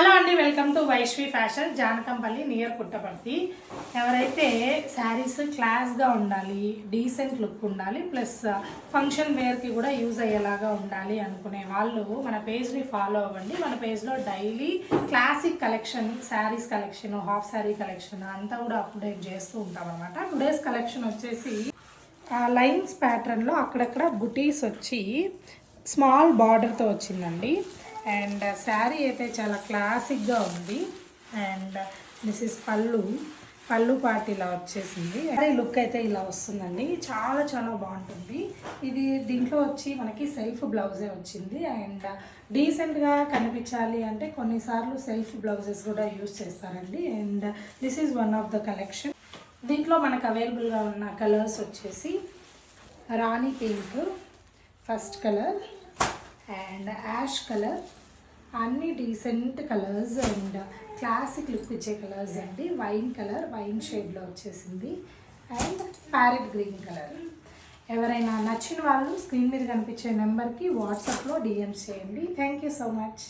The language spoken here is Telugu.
హలో అండి, welcome to Vaishvi Fashion, Janakampalli near Puttaparthi. ఎవరైతే శారీస్ క్లాస్గా ఉండాలి, డీసెంట్ లుక్ ఉండాలి, ప్లస్ ఫంక్షన్ వేర్కి కూడా యూజ్ అయ్యేలాగా ఉండాలి అనుకునే వాళ్ళు మన పేజ్ని ఫాలో అవ్వండి. మన పేజ్లో daily classic collection, saris collection, half sari collection అంతా కూడా అప్డేట్ చేస్తూ ఉంటాం అనమాట. టుడేస్ కలెక్షన్ వచ్చేసి లైన్స్ ప్యాటర్న్లో అక్కడక్కడ బుటీస్ వచ్చి స్మాల్ బార్డర్తో వచ్చిందండి. అండ్ శారీ అయితే చాలా క్లాసిక్గా ఉంది. అండ్ దిస్ ఇస్ పళ్ళు పార్ట్ ఇలా వచ్చేసింది. శారీ లుక్ అయితే ఇలా వస్తుందండి, చాలా చాలా బాగుంటుంది. ఇది దీంట్లో వచ్చి మనకి సెల్ఫ్ బ్లౌజే వచ్చింది. అండ్ డీసెంట్గా కనిపించాలి అంటే కొన్నిసార్లు సెల్ఫ్ బ్లౌజెస్ కూడా యూజ్ చేస్తారండి. And this is one of the collection. దీంట్లో మనకు అవైలబుల్గా ఉన్న కలర్స్ వచ్చేసి rani pink first colour and ash colour, అన్ని decent colours and classic look ఇచ్చే కలర్స్ అండి. వైన్ కలర్, వైన్ షేడ్లో వచ్చేసింది. And parrot green colour. ఎవరైనా నచ్చిన వాళ్ళు స్క్రీన్ మీద కనిపించే నెంబర్కి వాట్సాప్లో డిఎం చేయండి. Thank you so much.